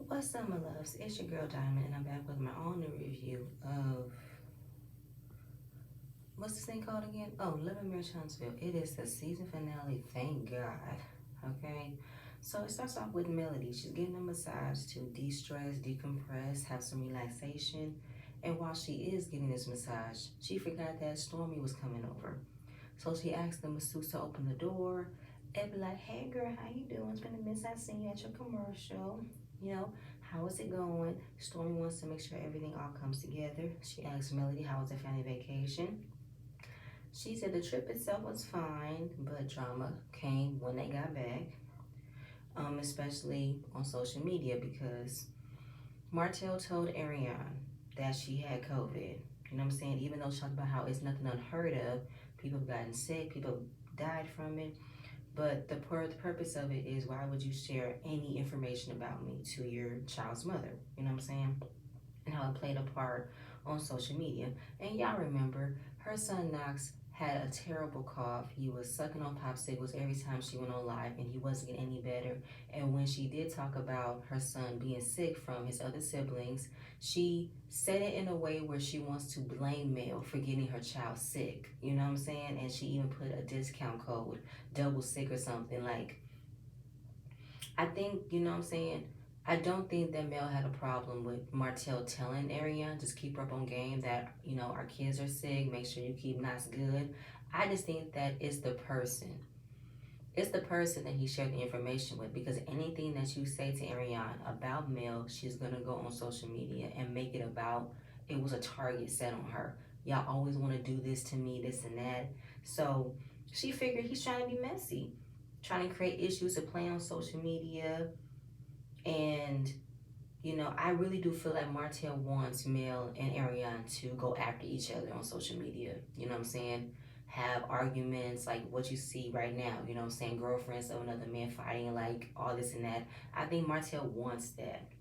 What's up, my loves? It's your girl Diamond, and I'm back with my own new review of what's this thing called again? Oh, Living Marriage Huntsville. It is the season finale, thank God. Okay, so it starts off with Melody. She's getting a massage to de stress, decompress, have some relaxation. And while she is getting this massage, she forgot that Stormy was coming over. So she asked the masseuse to open the door and be like, "Hey girl, how you doing? It's been a minute since I seen you at your commercial. You know, how is it going?" Stormy wants to make sure everything all comes together. She asked Melody, "How was the family vacation?" She said the trip itself was fine, but drama came when they got back, especially on social media because Martell told Ariane that she had COVID. You know what I'm saying? Even though she talked about how it's nothing unheard of, people have gotten sick, people have died from it. But the purpose of it is, why would you share any information about me to your child's mother? You know what I'm saying? And how it played a part on social media. And y'all remember, her son Knox had a terrible cough. He was sucking on popsicles every time she went on live, and he wasn't getting any better. And when she did talk about her son being sick from his other siblings, she said it in a way where she wants to blame Mel for getting her child sick. You know what I'm saying? And she even put a discount code, double sick or something. Like, I think, you know what I'm saying? I don't think that Mel had a problem with Martell telling Ariane, just keep her up on game that, you know, our kids are sick, make sure you keep Knox good. I just think that it's the person. It's the person that he shared the information with, because anything that you say to Ariane about Mel, she's going to go on social media and make it about, it was a target set on her. Y'all always want to do this to me, this and that. So she figured he's trying to be messy, trying to create issues to play on social media. And, you know, I really do feel like Martell wants Mel and Ariane to go after each other on social media. You know what I'm saying? Have arguments like what you see right now. You know what I'm saying? Girlfriends of another man fighting, like all this and that. I think Martell wants that.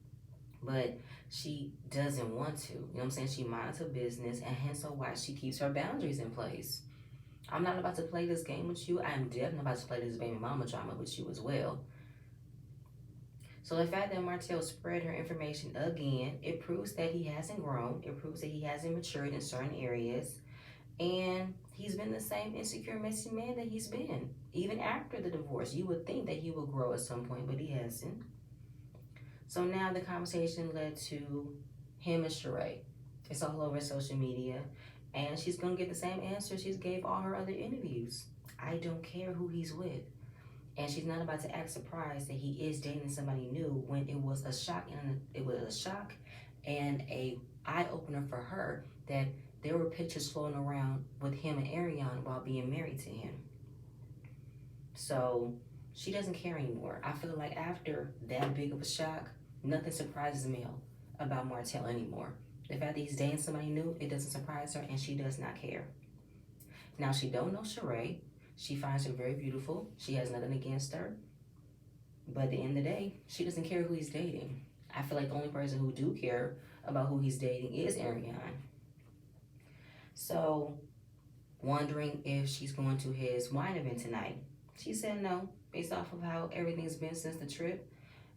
But she doesn't want to. You know what I'm saying? She minds her business, and hence why she keeps her boundaries in place. I'm not about to play this game with you. I'm definitely about to play this baby mama drama with you as well. So the fact that Martell spread her information again, it proves that he hasn't grown. It proves that he hasn't matured in certain areas. And he's been the same insecure, messy man that he's been. Even after the divorce, you would think that he would grow at some point, but he hasn't. So now the conversation led to him and Sheree. It's all over social media. And she's going to get the same answer she's gave all her other interviews. I don't care who he's with. And she's not about to act surprised that he is dating somebody new, when it was a shock, and a eye opener for her that there were pictures floating around with him and Ariane while being married to him. So she doesn't care anymore. I feel like after that big of a shock, nothing surprises Mel about Martell anymore. The fact that he's dating somebody new, it doesn't surprise her, and she does not care. Now, she don't know Sheree. She finds her very beautiful. She has nothing against her. But at the end of the day, she doesn't care who he's dating. I feel like the only person who do care about who he's dating is Ariane. So, wondering if she's going to his wine event tonight. She said no, based off of how everything's been since the trip.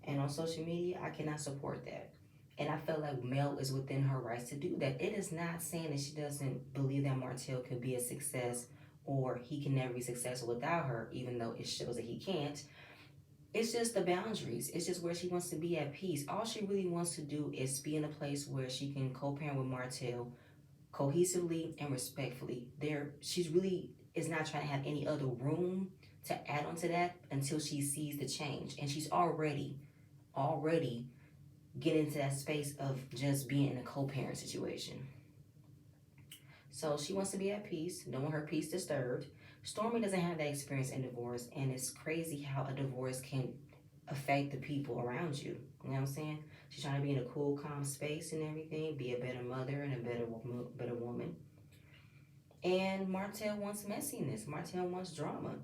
And on social media, I cannot support that. And I feel like Mel is within her rights to do that. It is not saying that she doesn't believe that Martell could be a success, or he can never be successful without her, even though it shows that he can't. It's just the boundaries. It's just where she wants to be at peace. All she really wants to do is be in a place where she can co-parent with Martell cohesively and respectfully. She's really is not trying to have any other room to add on to that until she sees the change. And she's already getting into that space of just being in a co-parent situation. So she wants to be at peace, don't want her peace disturbed. Stormy doesn't have that experience in divorce, and it's crazy how a divorce can affect the people around you. You know what I'm saying? She's trying to be in a cool, calm space and everything, be a better mother and a better woman. And Martell wants messiness. Martell wants drama.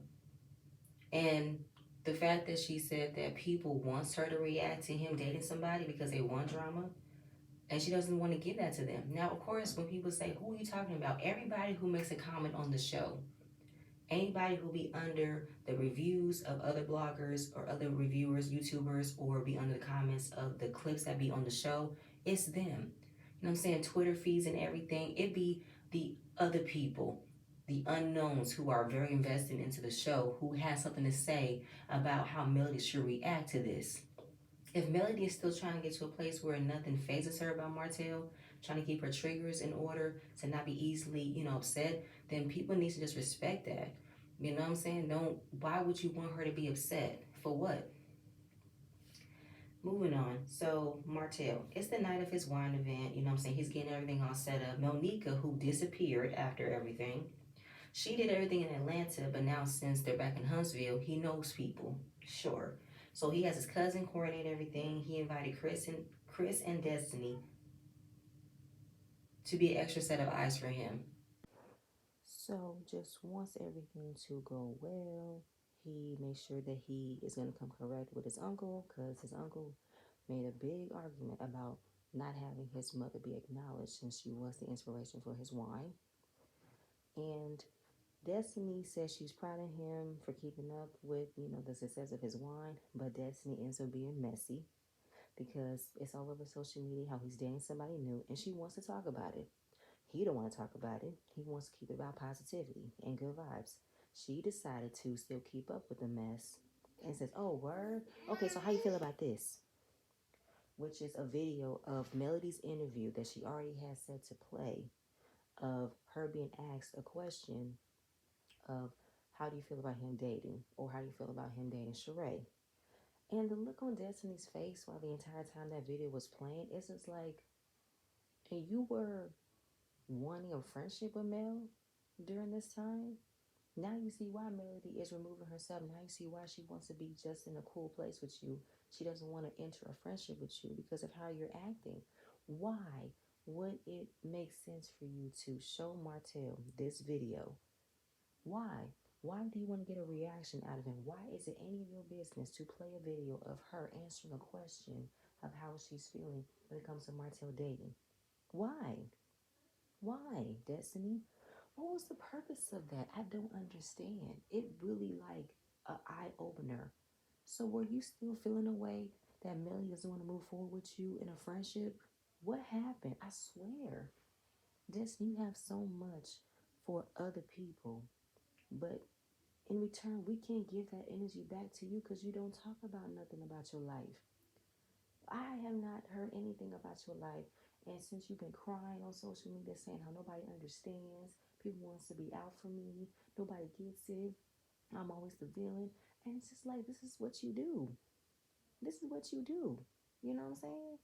And the fact that she said that people wants her to react to him dating somebody because they want drama, and she doesn't want to give that to them. Now, of course, when people say, "Who are you talking about?" Everybody who makes a comment on the show Anybody who be under the reviews of other bloggers or other reviewers, YouTubers, or be under the comments of the clips that be on the show, it's them. You know what I'm saying? Twitter feeds and everything. It be the other people, the unknowns who are very invested into the show, who has something to say about how Melody should react to this. If Melody is still trying to get to a place where nothing phases her about Martell, trying to keep her triggers in order to not be easily, upset, then people need to just respect that. You know what I'm saying? Don't, why would you want her to be upset? For what? Moving on. So, Martell, it's the night of his wine event. You know what I'm saying? He's getting everything all set up. Monica, who disappeared after everything, she did everything in Atlanta, but now since they're back in Huntsville, he knows people. Sure. So he has his cousin coordinate everything. He invited Chris and Destiny to be an extra set of eyes for him. So just wants everything to go well. He makes sure that he is going to come correct with his uncle because his uncle made a big argument about not having his mother be acknowledged since she was the inspiration for his wine. And Destiny says she's proud of him for keeping up with, the success of his wine, but Destiny ends up being messy because it's all over social media how he's dating somebody new and she wants to talk about it. He don't want to talk about it. He wants to keep it about positivity and good vibes. She decided to still keep up with the mess and says, "Oh, word? Okay, so how you feel about this?" Which is a video of Melody's interview that she already has set to play of her being asked a question of how do you feel about him dating or how do you feel about him dating Sheree? And the look on Destiny's face while the entire time that video was playing, it's just like, and you were wanting a friendship with Mel during this time? Now you see why Melody is removing herself. Now you see why she wants to be just in a cool place with you. She doesn't want to enter a friendship with you because of how you're acting. Why would it make sense for you to show Martell this video? Why? Why do you want to get a reaction out of him? Why is it any of your business to play a video of her answering a question of how she's feeling when it comes to Martell dating? Why? Why, Destiny? What was the purpose of that? I don't understand. It really like a eye opener. So were you still feeling a way that Melly doesn't want to move forward with you in a friendship? What happened? I swear. Destiny, you have so much for other people, but in return, we can't give that energy back to you because you don't talk about nothing about your life. I have not heard anything about your life. And since you've been crying on social media saying how nobody understands, people wants to be out for me, nobody gets it, I'm always the villain. And it's just like, this is what you do. This is what you do. You know what I'm saying?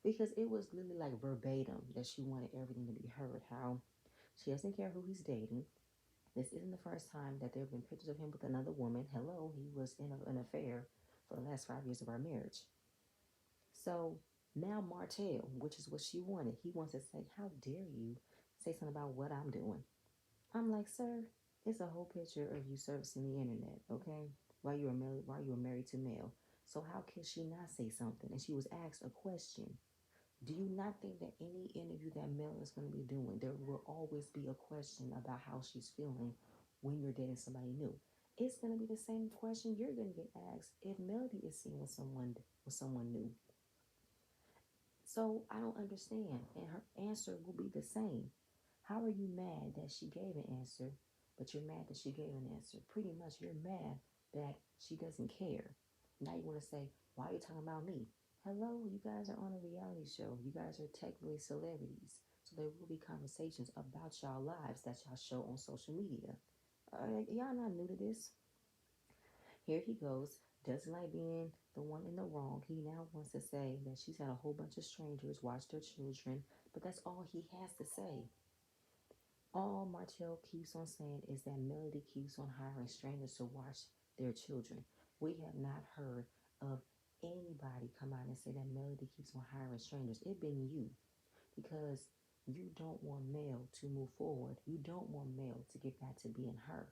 Because it was literally like verbatim that she wanted everything to be heard. How she doesn't care who he's dating. This isn't the first time that there have been pictures of him with another woman. Hello, he was in an affair for the last 5 years of our marriage. So now Martell, which is what she wanted, he wants to say, "How dare you say something about what I'm doing?" I'm like, "Sir, it's a whole picture of you servicing the internet, okay? While you were married to Mel. So how can she not say something?" And she was asked a question. Do you not think that any interview that Mel is going to be doing, there will always be a question about how she's feeling when you're dating somebody new? It's going to be the same question you're going to get asked if Melody is seeing with someone new. So I don't understand. And her answer will be the same. How are you mad that she gave an answer, but you're mad that she gave an answer? Pretty much you're mad that she doesn't care. Now you want to say, why are you talking about me? Hello, you guys are on a reality show. You guys are technically celebrities. So there will be conversations about y'all lives that y'all show on social media. Y'all not new to this. Here he goes, doesn't like being the one in the wrong. He now wants to say that she's had a whole bunch of strangers watch their children, but that's all he has to say. All Martell keeps on saying is that Melody keeps on hiring strangers to watch their children. We have not heard of anybody come out and say that Melody keeps on hiring strangers. It been you because you don't want Mel to move forward. You don't want Mel to get back to being her.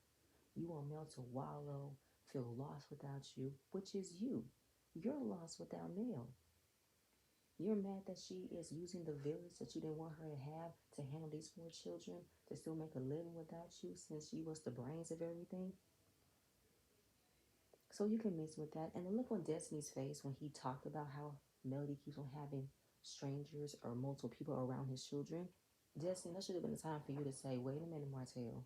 You want Mel to wallow, feel lost without you, which is you. You're lost without Mel. You're mad that she is using the village that you didn't want her to have to handle these four children to still make a living without you since you was the brains of everything. So you can mix with that. And the look on Destiny's face when he talked about how Melody keeps on having strangers or multiple people around his children. Destiny, that should have been the time for you to say, wait a minute, Martell.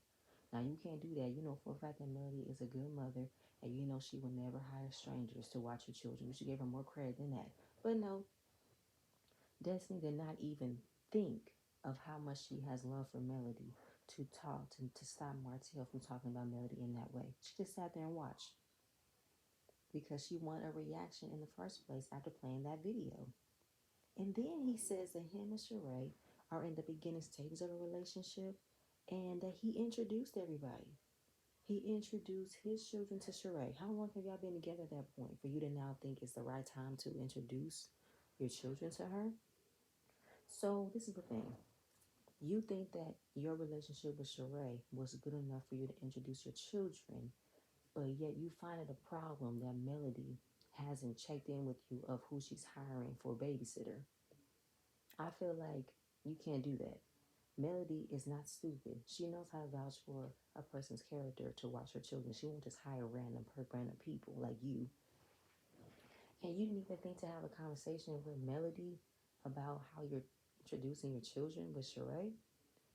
Now you can't do that. You know for a fact that Melody is a good mother and you know she would never hire strangers to watch your children. You should give her more credit than that. But no, Destiny did not even think of how much she has love for Melody to talk to stop Martell from talking about Melody in that way. She just sat there and watched because she wanted a reaction in the first place after playing that video. And then he says that him and Sheree are in the beginning stages of a relationship and that he introduced everybody. He introduced his children to Sheree. How long have y'all been together at that point for you to now think it's the right time to introduce your children to her? So this is the thing. You think that your relationship with Sheree was good enough for you to introduce your children, but yet you find it a problem that Melody hasn't checked in with you of who she's hiring for a babysitter. I feel like you can't do that. Melody is not stupid. She knows how to vouch for a person's character to watch her children. She won't just hire random people like you. And you didn't even think to have a conversation with Melody about how you're introducing your children with Sheree?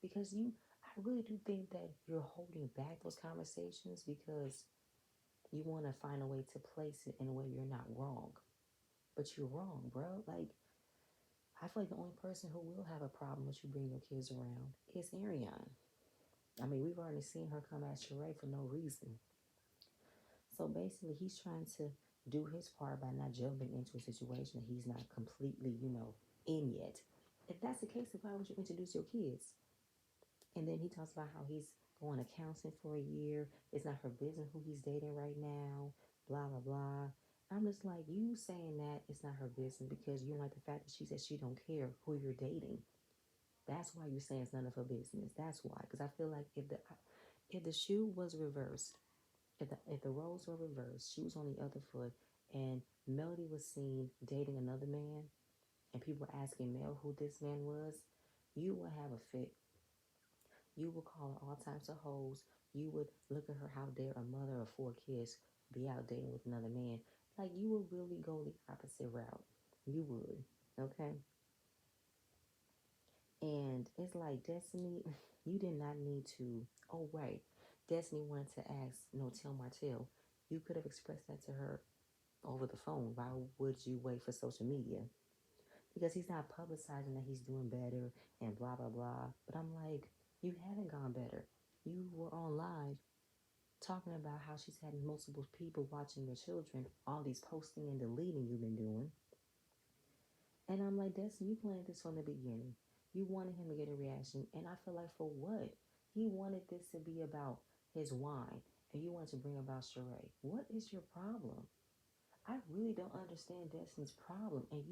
Because I really do think that you're holding back those conversations because you want to find a way to place it in a way you're not wrong. But you're wrong, bro. Like, I feel like the only person who will have a problem with you bringing your kids around is Ariane. I mean, we've already seen her come at Sheree for no reason. So basically, he's trying to do his part by not jumping into a situation that he's not completely, in yet. If that's the case, then why would you introduce your kids? And then he talks about how he's going to counseling for a year. It's not her business who he's dating right now, blah, blah, blah. I'm just like, you saying that it's not her business because you don't like the fact that she said she don't care who you're dating. That's why you're saying it's none of her business. That's why. Because I feel like if the shoe was reversed, if the roles were reversed, she was on the other foot, and Melody was seen dating another man, and people were asking Mel who this man was, you would have a fit. You would call her all types of hoes. You would look at her, how dare a mother of four kids be out dating with another man. Like, you would really go the opposite route. You would, okay? And it's like, Destiny, you did not need to. Oh, right. Destiny wanted to ask, no, tell Martell. You could have expressed that to her over the phone. Why would you wait for social media? Because he's not publicizing that he's doing better and blah, blah, blah. But I'm like, you haven't gone better. You were on live talking about how she's had multiple people watching your children, all these posting and deleting you've been doing. And I'm like, Destiny, you planned this from the beginning. You wanted him to get a reaction. And I feel like, for what? He wanted this to be about his wine. And you wanted to bring about Sheree. What is your problem? I really don't understand Destiny's problem. And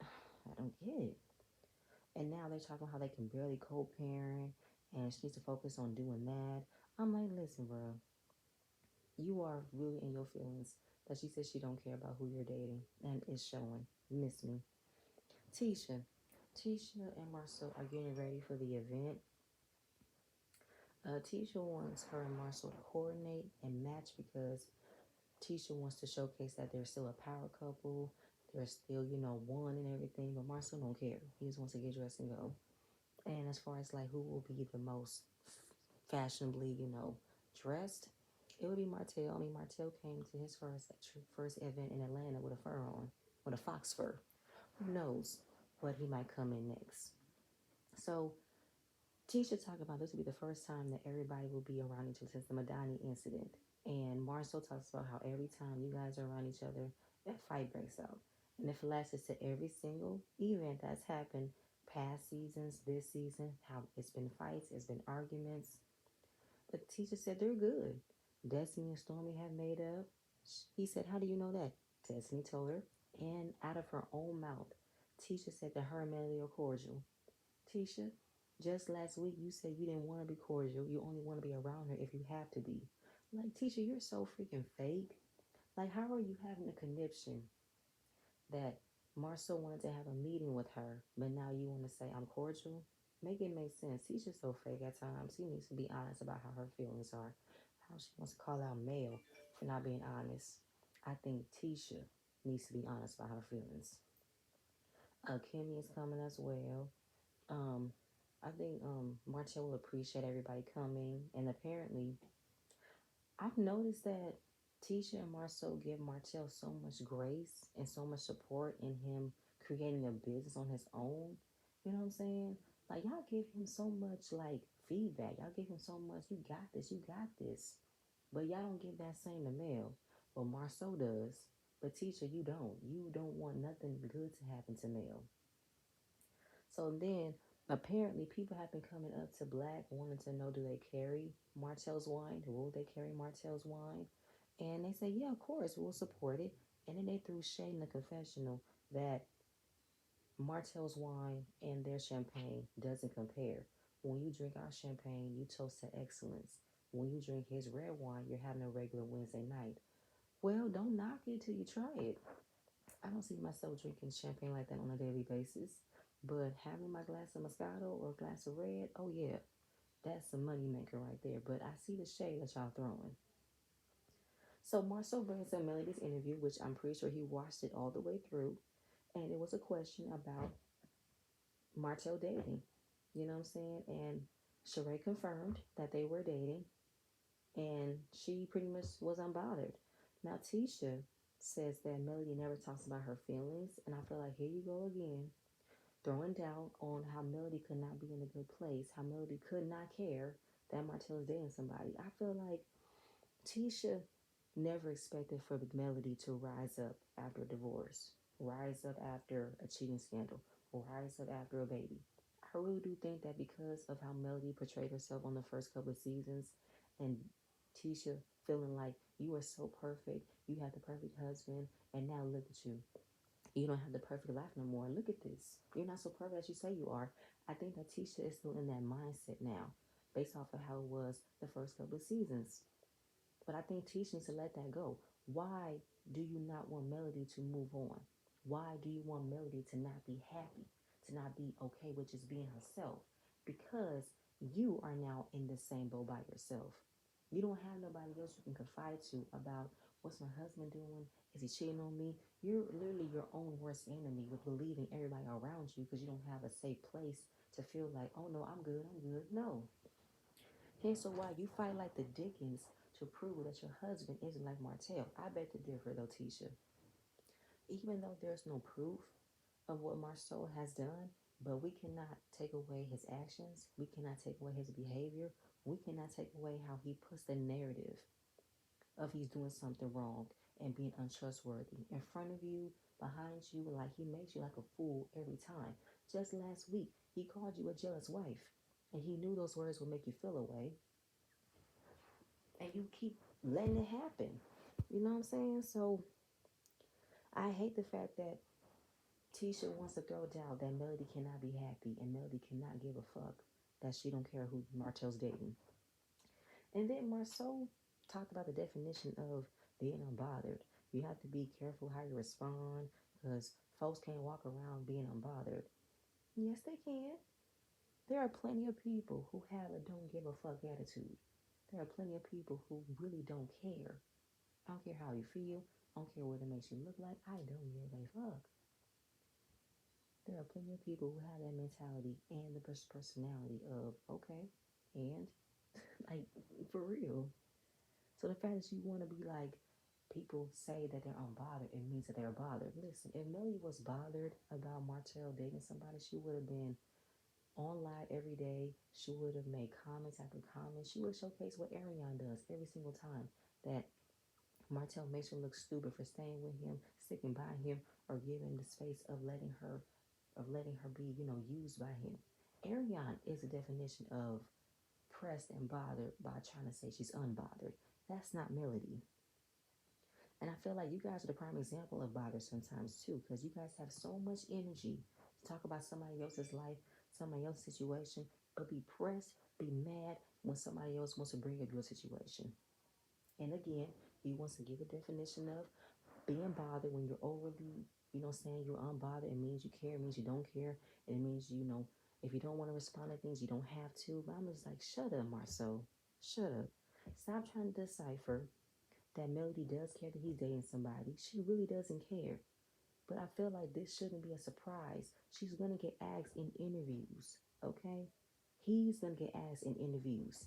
I don't get it. And now they're talking about how they can barely co-parent. And she needs to focus on doing that. I'm like, listen, bro. You are really in your feelings that she says she don't care about who you're dating. And it's showing. You miss me. Tisha. Tisha and Marcel are getting ready for the event. Tisha wants her and Marcel to coordinate and match because Tisha wants to showcase that they're still a power couple. They're still, one and everything. But Marcel don't care. He just wants to get dressed and go. And as far as like who will be the most fashionably, dressed, it would be Martell. I mean, Martell came to his first event in Atlanta with a fur on, with a fox fur. Who knows what he might come in next? So Tisha talked about this will be the first time that everybody will be around each other since the Madani incident. And Marcel talks about how every time you guys are around each other, that fight breaks out. And if it lasts to every single event that's happened past seasons, this season, how it's been fights, it's been arguments. But Tisha said they're good. Destiny and Stormy have made up. He said, how do you know that? Destiny told her. And out of her own mouth, Tisha said that her and Melody are cordial. Tisha, just last week you said you didn't want to be cordial. You only want to be around her if you have to be. Like, Tisha, you're so freaking fake. Like, how are you having a connection that Marcel wanted to have a meeting with her, but now you want to say I'm cordial? Make it make sense. He's just so fake at times. He needs to be honest about how her feelings are. How she wants to call out Mel for not being honest. I think Tisha needs to be honest about her feelings. Kimmy is coming as well. Um, I think Marcel will appreciate everybody coming, and apparently I've noticed that Tisha and Marcel give Martell so much grace and so much support in him creating a business on his own. You know what I'm saying? Like y'all give him so much like feedback. Y'all give him so much. You got this. You got this. But y'all don't give that same to Mel. Well, Marcel does. But Tisha, you don't. You don't want nothing good to happen to Mel. So then, apparently, people have been coming up to Black wanting to know, do they carry Martell's wine? Will they carry Martell's wine? And they say, yeah, of course, we'll support it. And then they threw shade in the confessional that Martell's wine and their champagne doesn't compare. When you drink our champagne, you toast to excellence. When you drink his red wine, you're having a regular Wednesday night. Well, don't knock it till you try it. I don't see myself drinking champagne like that on a daily basis. But having my glass of Moscato or a glass of red, oh yeah, that's a money maker right there. But I see the shade that y'all throwing. So Marcel brings up Melody's interview, which I'm pretty sure he watched it all the way through. And it was a question about Martel dating. You know what I'm saying? And Sheree confirmed that they were dating. And she pretty much was unbothered. Now Tisha says that Melody never talks about her feelings. And I feel like here you go again throwing doubt on how Melody could not be in a good place, how Melody could not care that Martell is dating somebody. I feel like Tisha never expected for the Melody to rise up after a divorce, rise up after a cheating scandal, or rise up after a baby. I really do think that because of how Melody portrayed herself on the first couple of seasons and Tisha feeling like you are so perfect, you have the perfect husband, and now look at you. You don't have the perfect life no more. Look at this. You're not so perfect as you say you are. I think that Tisha is still in that mindset now, based off of how it was the first couple of seasons. But I think Tisha needs to let that go. Why do you not want Melody to move on? Why do you want Melody to not be happy, to not be okay with just being herself? Because you are now in the same boat by yourself. You don't have nobody else you can confide to about what's my husband doing? Is he cheating on me? You're literally your own worst enemy with believing everybody around you because you don't have a safe place to feel like, oh no, I'm good, I'm good. No. Hence so why you fight like the Dickens to prove that your husband isn't like Martell. I beg to differ though, Tisha. Even though there's no proof of what Marceau has done, but we cannot take away his actions. We cannot take away his behavior. We cannot take away how he puts the narrative of he's doing something wrong and being untrustworthy in front of you, behind you, like he makes you like a fool every time. Just last week, he called you a jealous wife, and he knew those words would make you feel away, and you keep letting it happen. You know what I'm saying? So I hate the fact that Tisha wants to throw down that Melody cannot be happy and Melody cannot give a fuck that she don't care who Martell's dating. And then Marceau talked about the definition of being unbothered. You have to be careful how you respond because folks can't walk around being unbothered. Yes, they can. There are plenty of people who have a don't give a fuck attitude. There are plenty of people who really don't care. I don't care how you feel. I don't care what it makes you look like. I don't give a fuck. There are plenty of people who have that mentality and the personality of, okay, and like, for real. So the fact that you want to be like, people say that they're unbothered, it means that they're bothered. Listen, if Millie was bothered about Martell dating somebody, she would have been on live every day. She would have made comments after comments. She would showcase what Ariane does every single time that Martell makes her look stupid for staying with him, sticking by him, or giving the space of letting her be, used by him. Ariane is a definition of pressed and bothered by trying to say she's unbothered. That's not Melody. And I feel like you guys are the prime example of bothered sometimes too, because you guys have so much energy to talk about somebody else's life, somebody else's situation, but be pressed, be mad when somebody else wants to bring up your situation. And again, he wants to give a definition of being bothered when you're overly saying you're unbothered, it means you care, it means you don't care, and it means, if you don't want to respond to things, you don't have to. But I'm just like, shut up, Marceau. Shut up. Stop trying to decipher that Melody does care that he's dating somebody. She really doesn't care. But I feel like this shouldn't be a surprise. She's going to get asked in interviews, okay? He's going to get asked in interviews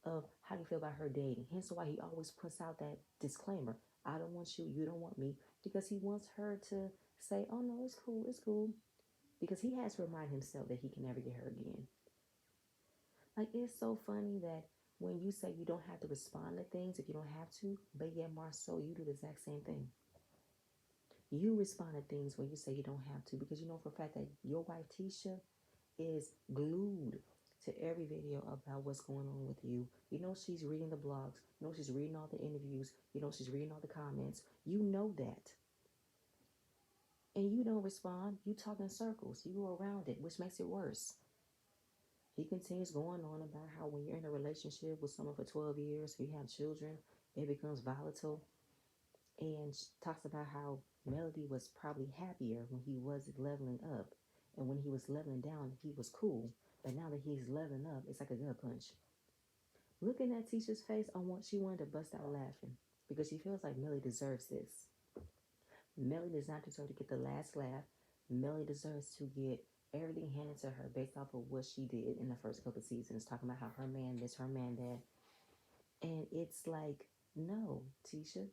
of how do you feel about her dating. Hence why he always puts out that disclaimer. I don't want you, you don't want me. Because he wants her to say, oh no, it's cool, it's cool. Because he has to remind himself that he can never get her again. Like, it's so funny that when you say you don't have to respond to things if you don't have to, but yet Marceau, you do the exact same thing. You respond to things when you say you don't have to because you know for a fact that your wife Tisha is glued to every video about what's going on with you. You know she's reading the blogs. You know she's reading all the interviews. You know she's reading all the comments. You know that. And you don't respond. You talk in circles. You go around it, which makes it worse. He continues going on about how when you're in a relationship with someone for 12 years, you have children, it becomes volatile. And talks about how Melody was probably happier when he was leveling up. And when he was leveling down, he was cool. But now that he's leveling up, it's like a gut punch. Looking at Tisha's face, she wanted to bust out laughing because she feels like Melody deserves this. Melody does not deserve to get the last laugh. Melody deserves to get everything handed to her based off of what she did in the first couple of seasons, talking about how her man this, her man that. And it's like, no, Tisha.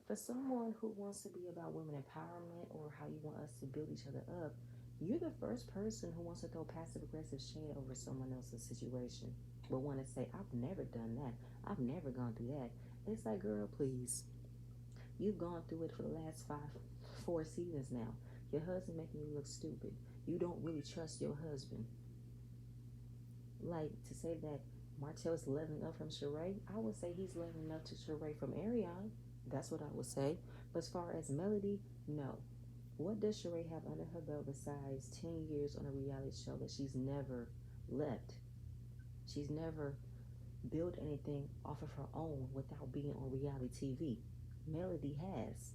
For someone who wants to be about women empowerment or how you want us to build each other up, you're the first person who wants to throw passive aggressive shade over someone else's situation. But want to say, I've never done that. I've never gone through that. It's like, girl, please. You've gone through it for the last 4 seasons now. Your husband making you look stupid. You don't really trust your husband. Like, to say that Martell's leveling up from Sheree, I would say he's leveling up to Sheree from Ariane. That's what I would say. But as far as Melody, no. What does Sheree have under her belt besides 10 years on a reality show that she's never left? She's never built anything off of her own without being on reality TV. Melody has.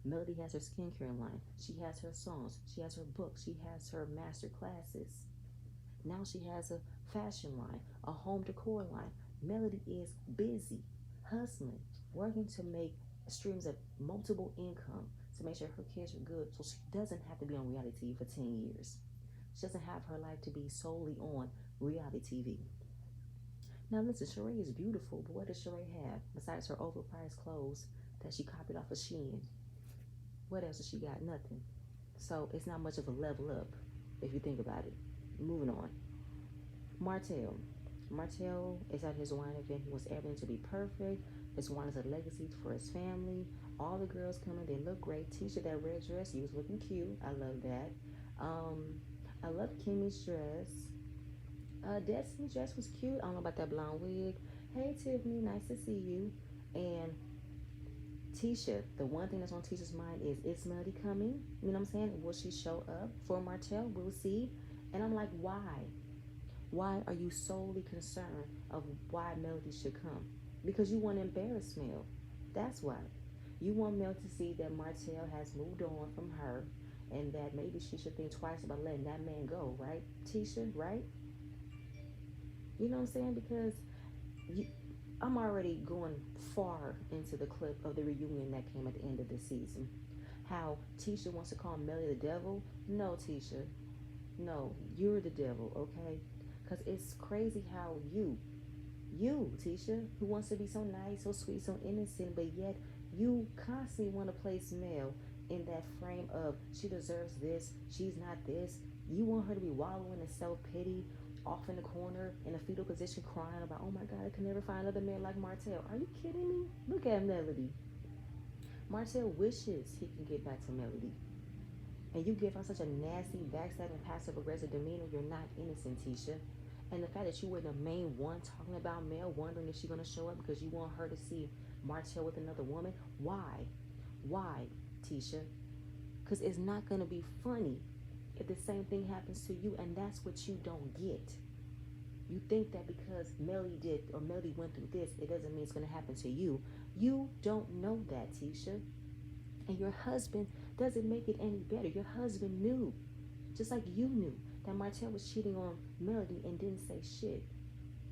Melody has her skincare line. She has her songs. She has her books. She has her master classes. Now she has a fashion line, a home decor line. Melody is busy, hustling, working to make streams of multiple income to make sure her kids are good so she doesn't have to be on reality TV for 10 years. She doesn't have her life to be solely on reality TV. Now listen, Sheree is beautiful, but what does Sheree have besides her overpriced clothes that she copied off of Shein? What else does she got? Nothing. So it's not much of a level up if you think about it. Moving on. Martell. Martell is at his wine event. He wants everything to be perfect. His wine is a legacy for his family. All the girls coming, they look great. Tisha, that red dress, you was looking cute. I love that. I love Kimmy's dress. Destiny's dress was cute. I don't know about that blonde wig. Hey Tiffany, nice to see you. And Tisha, the one thing that's on Tisha's mind is Melody coming? You know what I'm saying? Will she show up for Martell? We'll see. And I'm like, why? Why are you solely concerned of why Melody should come? Because you want to embarrass Mel. That's why. You want Mel to see that Martell has moved on from her and that maybe she should think twice about letting that man go, right? Tisha, right? You know what I'm saying? Because I'm already going far into the clip of the reunion that came at the end of the season. How Tisha wants to call Melly the devil. No, Tisha. No, you're the devil, okay? Because it's crazy how you, Tisha, who wants to be so nice, so sweet, so innocent, but yet you constantly want to place Mel in that frame of she deserves this, she's not this. You want her to be wallowing in self-pity, off in the corner, in a fetal position, crying about, oh my God, I can never find another man like Martell. Are you kidding me? Look at Melody. Martell wishes he can get back to Melody. And you give her such a nasty, backstabbing, passive-aggressive demeanor, you're not innocent, Tisha. And the fact that you were the main one talking about Mel, wondering if she's going to show up because you want her to see Martell with another woman. Why? Why, Tisha? Because it's not going to be funny if the same thing happens to you, and that's what you don't get. You think that because Melody did or Melody went through this, it doesn't mean it's going to happen to you. You don't know that, Tisha. And your husband doesn't make it any better. Your husband knew, just like you knew, that Martell was cheating on Melody and didn't say shit.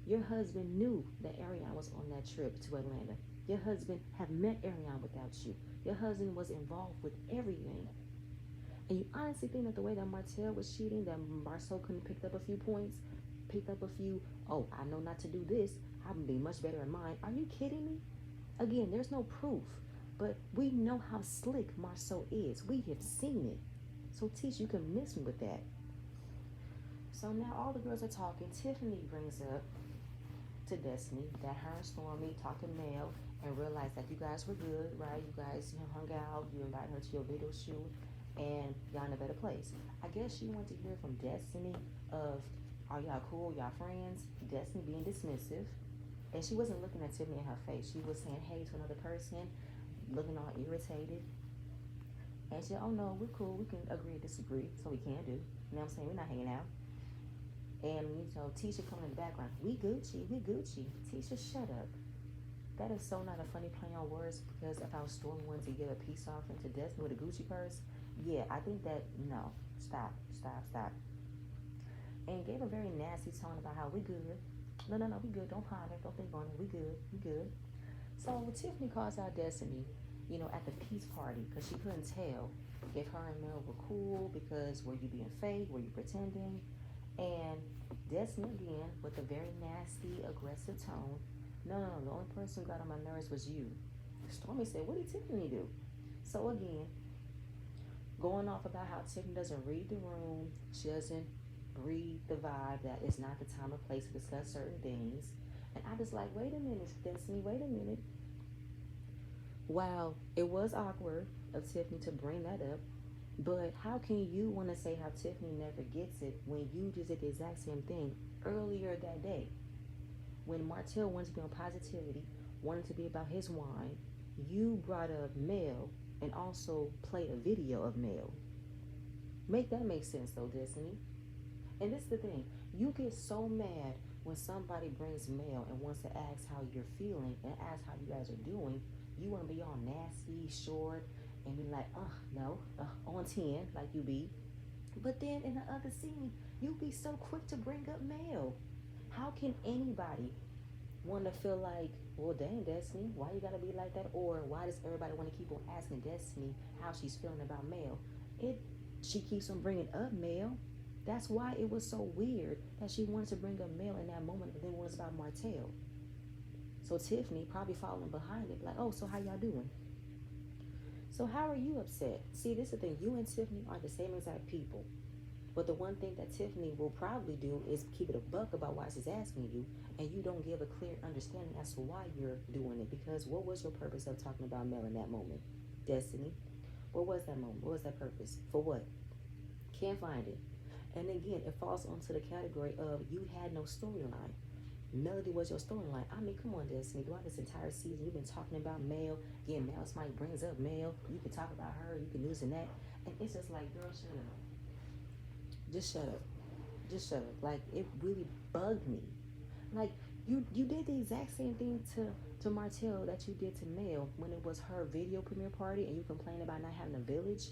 Your husband knew that Ariane was on that trip to Atlanta. Your husband have met Ariane without you. Your husband was involved with everything. And you honestly think that the way that Martell was cheating, that Marceau couldn't pick up a few points, picked up a few, oh, I know not to do this, I'm gonna be much better at mine. Are you kidding me? Again, there's no proof, but we know how slick Marceau is. We have seen it. So Tish, you can miss me with that. So now all the girls are talking. Tiffany brings up to Destiny that her and Stormy talked to Mel and realized that you guys were good, right? You guys hung out, you invited her to your video shoot, and y'all in a better place. I guess she wanted to hear from Destiny of, are y'all cool, y'all friends? Destiny being dismissive. And she wasn't looking at Tiffany in her face. She was saying hey to another person, looking all irritated. And she said, oh no, we're cool. We can agree to disagree. So we can do. You know what I'm saying? We're not hanging out. And, you know, Tisha coming in the background. We Gucci. Tisha, shut up. That is so not a funny play on words, because if I was Stormy wanting to give a peace offering to Destiny with a Gucci purse, yeah, I think that, no. Stop. And gave a very nasty tone about how we good. No, we good. Don't ponder. Don't think on it. We good. So Tiffany calls out Destiny, you know, at the peace party, because she couldn't tell if her and Mel were cool, because were you being fake? Were you pretending? And Destiny again, with a very nasty, aggressive tone. No, the only person who got on my nerves was you. Stormy said, what did Tiffany do? So again, going off about how Tiffany doesn't read the room, she doesn't read the vibe, that it's not the time or place to discuss certain things. And I was like, wait a minute, Destiny, wait a minute. Wow, it was awkward of Tiffany to bring that up, but how can you want to say how Tiffany never gets it when you just did the exact same thing earlier that day? When Martell wanted to be on positivity, wanted to be about his wine, you brought up Mel and also played a video of Mel. Make that make sense though, Destiny. And this is the thing, you get so mad when somebody brings Mel and wants to ask how you're feeling and ask how you guys are doing. You want to be all nasty, short, and be like, no, on 10, like you be. But then in the other scene, you be so quick to bring up Mel. How can anybody want to feel like, well, dang, Destiny, why you gotta be like that? Or why does everybody want to keep on asking Destiny how she's feeling about Mel? She keeps on bringing up Mel. That's why it was so weird that she wanted to bring up Mel in that moment, but then it was about Martell. So Tiffany probably following behind it, like, oh, so how y'all doing? So how are you upset? See, this is the thing. You and Tiffany are the same exact people. But the one thing that Tiffany will probably do is keep it a buck about why she's asking you, and you don't give a clear understanding as to why you're doing it. Because what was your purpose of talking about Mel in that moment? Destiny? What was that moment? What was that purpose? For what? Can't find it. And again, it falls onto the category of you had no storyline. Melody was your storyline. I mean, come on, Destiny. Throughout this entire season, you've been talking about Mel. Again, Mel Smite brings up Mel. You can talk about her. You can use and that. And it's just like, girl, shut up. Just shut up. Like, it really bugged me. Like, you did the exact same thing to Martell that you did to Mel when it was her video premiere party and you complained about not having a village.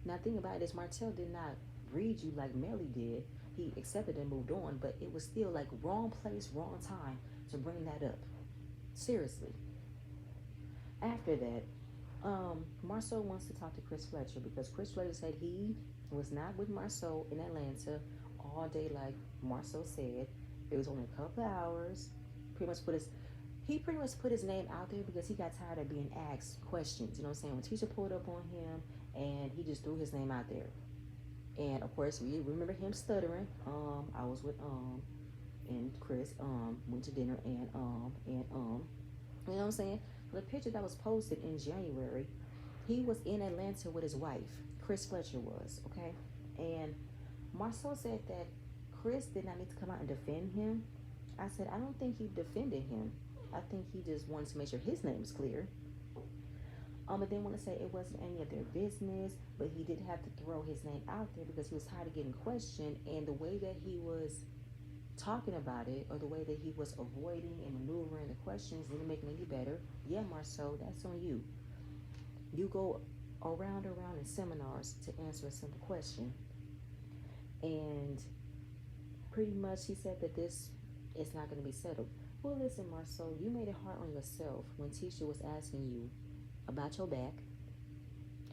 Now, the thing about it is Martell did not read you like Melly did. He accepted and moved on, but it was still like wrong place, wrong time to bring that up. Seriously. After that, Marceau wants to talk to Chris Fletcher because Chris Fletcher said he was not with Marceau in Atlanta all day like Marceau said. It was only a couple of hours. He pretty much put his name out there because he got tired of being asked questions. You know what I'm saying? When Tisha pulled up on him and he just threw his name out there. And of course, we remember him stuttering. I was with and Chris went to dinner and you know what I'm saying? The picture that was posted in January, he was in Atlanta with his wife. Chris Fletcher was, okay? And Marceau said that Chris did not need to come out and defend him. I said, I don't think he defended him. I think he just wanted to make sure his name was clear. But then want to say it wasn't any of their business, but he did have to throw his name out there because he was tired of getting questioned, and the way that he was talking about it, or the way that he was avoiding and maneuvering the questions didn't make it any better. Yeah, Marceau, that's on you. You go or round around in seminars to answer a simple question. And pretty much he said that this is not going to be settled. Well, listen, Marcel, you made it hard on yourself when Tisha was asking you about your back,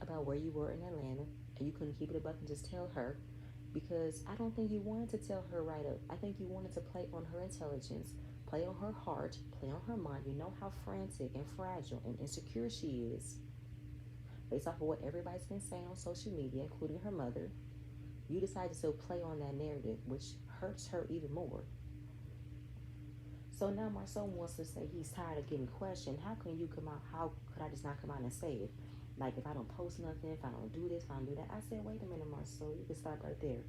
about where you were in Atlanta, and you couldn't keep it a buck and just tell her, because I don't think you wanted to tell her right up. I think you wanted to play on her intelligence, play on her heart, play on her mind. You know how frantic and fragile and insecure she is. Based off of what everybody's been saying on social media, including her mother, you decided to play on that narrative, which hurts her even more. So now Marcel wants to say he's tired of getting questioned. How can you come out? How could I just not come out and say it? Like, if I don't post nothing, if I don't do this, if I don't do that. I said, wait a minute, Marcel, you can stop right there.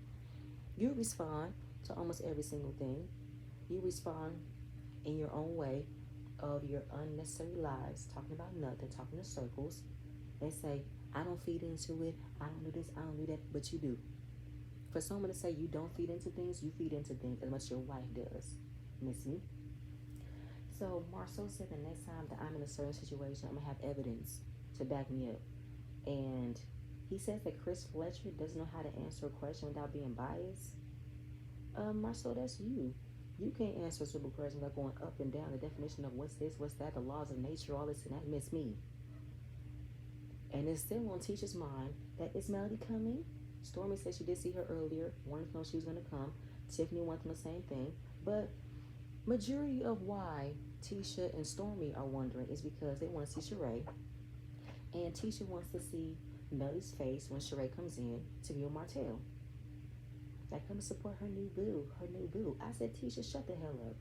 You respond to almost every single thing. You respond in your own way of your unnecessary lies, talking about nothing, talking in circles. They say, I don't feed into it, I don't do this, I don't do that, but you do. For someone to say you don't feed into things, you feed into things as much as your wife does. Miss me? So Marceau said the next time that I'm in a certain situation, I'm gonna have evidence to back me up. And he says that Chris Fletcher doesn't know how to answer a question without being biased. Marceau, that's you. You can't answer a simple question without going up and down the definition of what's this, what's that, the laws of nature, all this and that. Miss me. And it's still on Tisha's mind that is Melody coming? Stormy said she did see her earlier, wanted to know she was gonna come. Tiffany wanted to know the same thing. But majority of why Tisha and Stormy are wondering is because they want to see Sheree. And Tisha wants to see Melody's face when Sheree comes in to be with Martell. Like, come to support her new boo, her new boo. I said, Tisha, shut the hell up.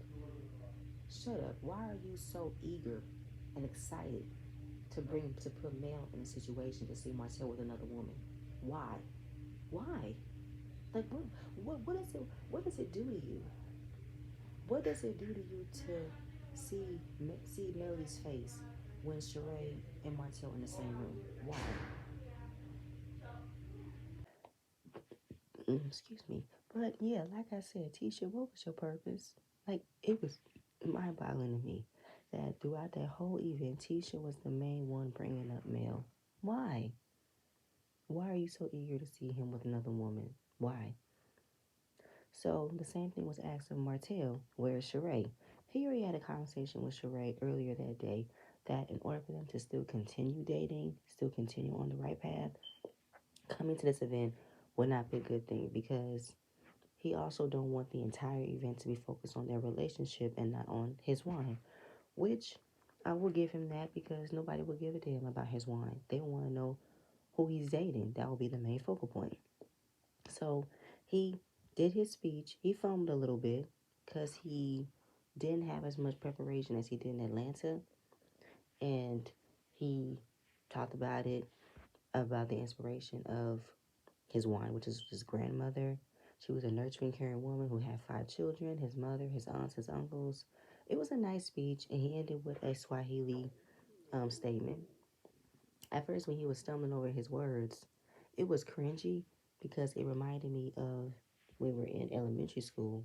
Shut up. Why are you so eager and excited to put Mel in a situation to see Martell with another woman? Why? Why? Like, what does it do to you? What does it do to you to see Melody's face when Sheree and Martell in the same room? Why? Excuse me. But yeah, like I said, Tisha, what was your purpose? Like, it was mind-boggling to me that throughout that whole event, Tisha was the main one bringing up Mel. Why? Why are you so eager to see him with another woman? Why? So the same thing was asked of Martell. Where's Sheree? He already had a conversation with Sheree earlier that day that in order for them to still continue dating, still continue on the right path, coming to this event would not be a good thing because he also don't want the entire event to be focused on their relationship and not on his wine, which I will give him that because nobody will give a damn about his wine. They want to know who he's dating. That will be the main focal point. So he did his speech. He fumbled a little bit because he didn't have as much preparation as he did in Atlanta. And he talked about it, about the inspiration of his wine, which is his grandmother. She was a nurturing, caring woman who had 5 children, his mother, his aunts, his uncles. It was a nice speech, and he ended with a Swahili statement. At first, when he was stumbling over his words, it was cringy because it reminded me of when we were in elementary school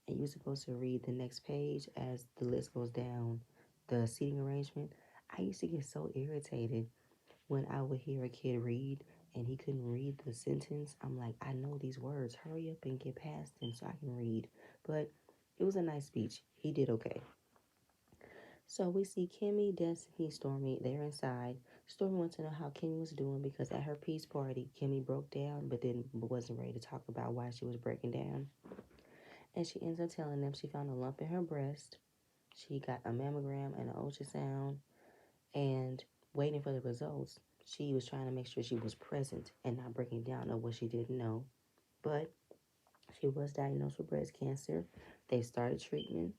and you're supposed to read the next page as the list goes down, the seating arrangement. I used to get so irritated when I would hear a kid read and he couldn't read the sentence. I'm like, I know these words. Hurry up and get past them so I can read. But it was a nice speech. He did okay. So we see Kimmy, Destiny, Stormy. They're inside. Stormy wants to know how Kimmy was doing because at her peace party, Kimmy broke down but then wasn't ready to talk about why she was breaking down. And she ends up telling them she found a lump in her breast. She got a mammogram and an ultrasound and waiting for the results. She was trying to make sure she was present and not breaking down of what she didn't know. But she was diagnosed with breast cancer. They started treatment.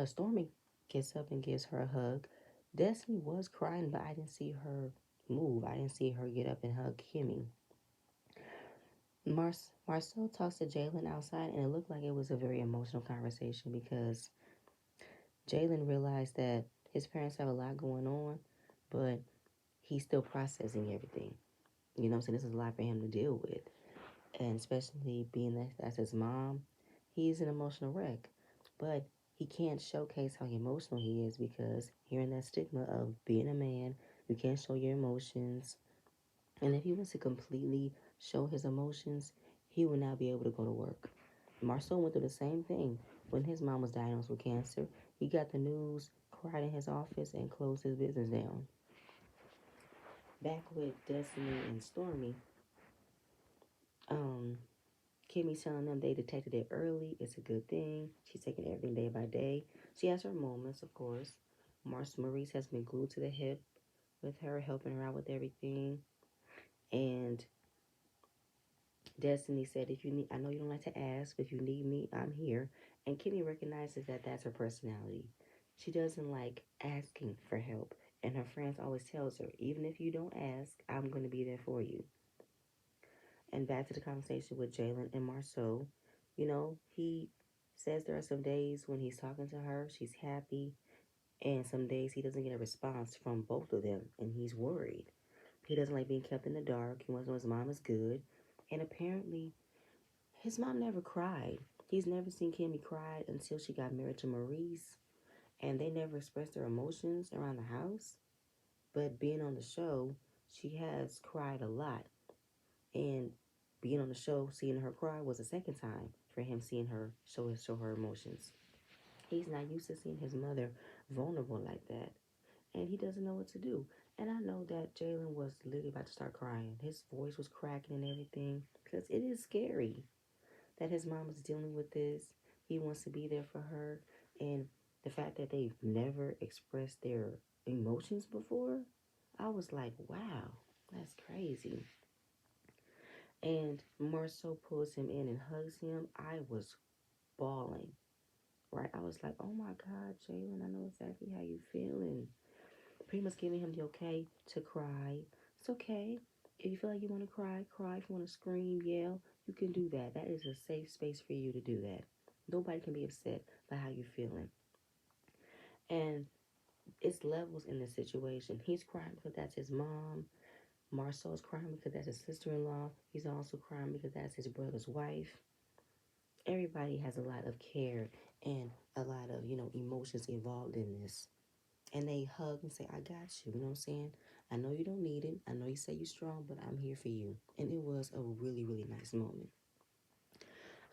Stormy gets up and gives her a hug. Destiny was crying, but I didn't see her move. I didn't see her get up and hug Kimmy. Marcel talks to Jalen outside, and it looked like it was a very emotional conversation because Jalen realized that his parents have a lot going on, but he's still processing everything. You know what I'm saying? This is a lot for him to deal with. And especially being that that's his mom, he's an emotional wreck. But he can't showcase how emotional he is because hearing that stigma of being a man, you can't show your emotions. And if he was to completely show his emotions, he would not be able to go to work. Marcel went through the same thing when his mom was diagnosed with cancer. He got the news, cried in his office, and closed his business down. Back with Destiny and Stormy, um, Kimmy's telling them they detected it early. It's a good thing. She's taking everything day by day. She has her moments, of course. Maurice has been glued to the hip with her, helping her out with everything. And Destiny said, if you need, I know you don't like to ask, but if you need me, I'm here. And Kimmy recognizes that that's her personality. She doesn't like asking for help. And her friends always tells her, even if you don't ask, I'm going to be there for you. And back to the conversation with Jalen and Marceau, he says there are some days when he's talking to her, she's happy, and some days he doesn't get a response from both of them, and he's worried. He doesn't like being kept in the dark. He wants to know his mom is good. And apparently, his mom never cried. He's never seen Kimmy cry until she got married to Maurice, and they never expressed their emotions around the house. But being on the show, she has cried a lot. And being on the show, seeing her cry was the second time for him seeing her show her emotions. He's not used to seeing his mother vulnerable like that, and he doesn't know what to do. And I know that Jalen was literally about to start crying. His voice was cracking and everything because it is scary that his mom is dealing with this. He wants to be there for her, and the fact that they've never expressed their emotions before, I was like, wow, that's crazy. And Marceau pulls him in and hugs him. I was bawling, right? I was like, oh my God, Jalen, I know exactly how you feel. And pretty much giving him the okay to cry. It's okay. If you feel like you want to cry, cry. If you want to scream, yell, you can do that. That is a safe space for you to do that. Nobody can be upset by how you're feeling. And it's levels in this situation. He's crying because that's his mom. Marcel's crying because that's his sister-in-law. He's also crying because that's his brother's wife. Everybody has a lot of care and a lot of, emotions involved in this. And they hug and say, I got you. You know what I'm saying? I know you don't need it. I know you say you're strong, but I'm here for you. And it was a really, really nice moment.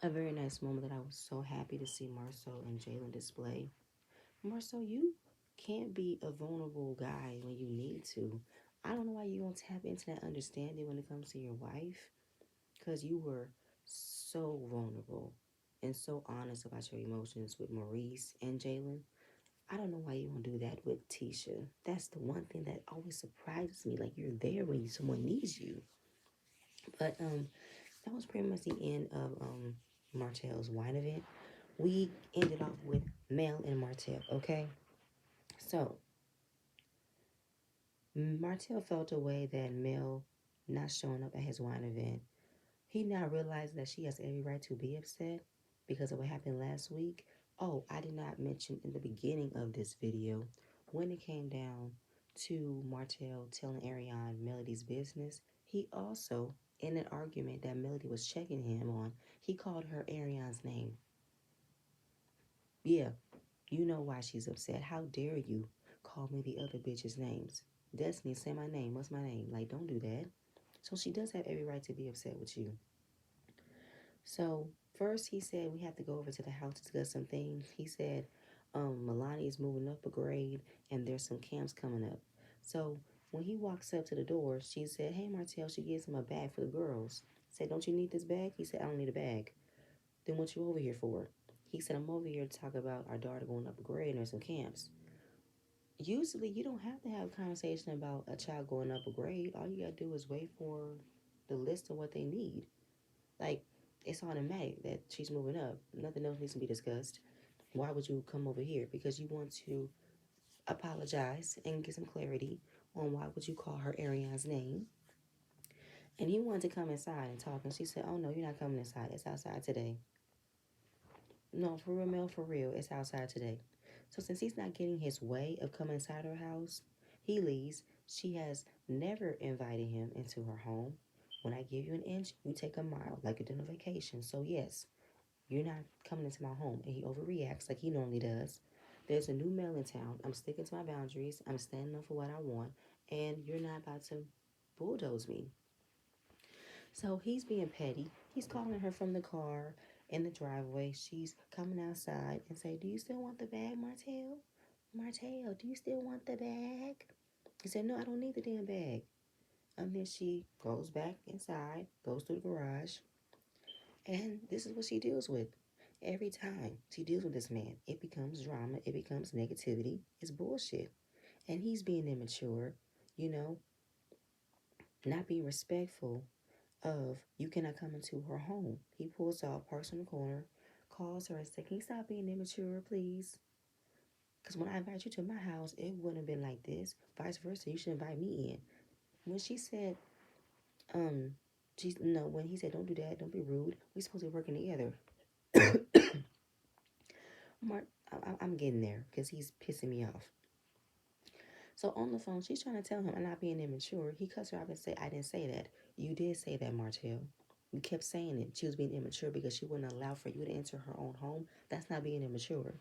A very nice moment that I was so happy to see Marceau and Jalen display. Marceau, you can't be a vulnerable guy when you need to. I don't know why you don't tap into that understanding when it comes to your wife. Because you were so vulnerable and so honest about your emotions with Maurice and Jalen. I don't know why you don't do that with Tisha. That's the one thing that always surprises me. Like you're there when someone needs you. But that was pretty much the end of Martell's wine event. We ended off with Mel and Martell. Okay, so Martell felt a way that Mel not showing up at his wine event. He now realized that she has every right to be upset because of what happened last week. Oh, I did not mention in the beginning of this video when it came down to Martell telling Ariane Melody's business. He also, in an argument that Melody was checking him on, he called her Ariane's name. Yeah, you know why she's upset. How dare you call me the other bitch's names? Destiny, say my name. What's my name? Like, don't do that. So she does have every right to be upset with you. So first he said we have to go over to the house to discuss some things. He said Milani is moving up a grade and there's some camps coming up. So when he walks up to the door, she said, hey Martell, she gives him a bag for the girls. Said, don't you need this bag? He said, I don't need a bag. Then what you over here for? He said, I'm over here to talk about our daughter going up a grade and there's some camps. Usually you don't have to have a conversation about a child going up a grade. All you gotta do is wait for the list of what they need. Like, it's automatic that she's moving up. Nothing else needs to be discussed. Why would you come over here? Because you want to apologize and get some clarity on why would you call her Ariane's name. And he wanted to come inside and talk. And she said, oh, no, you're not coming inside. It's outside today. No, for real, Mel, for real. It's outside today. So since he's not getting his way of coming inside her house, he leaves. She has never invited him into her home. When I give you an inch, you take a mile, like you're doing a vacation. So yes, you're not coming into my home. And he overreacts like he normally does. There's a new male in town. I'm sticking to my boundaries. I'm standing up for what I want. And you're not about to bulldoze me. So he's being petty. He's calling her from the car in the driveway. She's coming outside and say, "Do you still want the bag, Martell? Martell, do you still want the bag?" He said, "No, I don't need the damn bag." And then she goes back inside, goes through the garage, and this is what she deals with. Every time she deals with this man, it becomes drama, it becomes negativity, it's bullshit. And he's being immature, you know, not being respectful of you cannot come into her home. He pulls off, parks in the corner, calls her and says, "Can you stop being immature, please? Because when I invite you to my house, it wouldn't have been like this. Vice versa, you should invite me in." When she said, um, she's no, when he said, "Don't do that, don't be rude. We're supposed to be working together." Mark, I'm getting there because he's pissing me off. So on the phone, she's trying to tell him I'm not being immature. He cuts her off and say, "I didn't say that. You did say that, Martell. You kept saying it. She was being immature because she wouldn't allow for you to enter her own home. That's not being immature.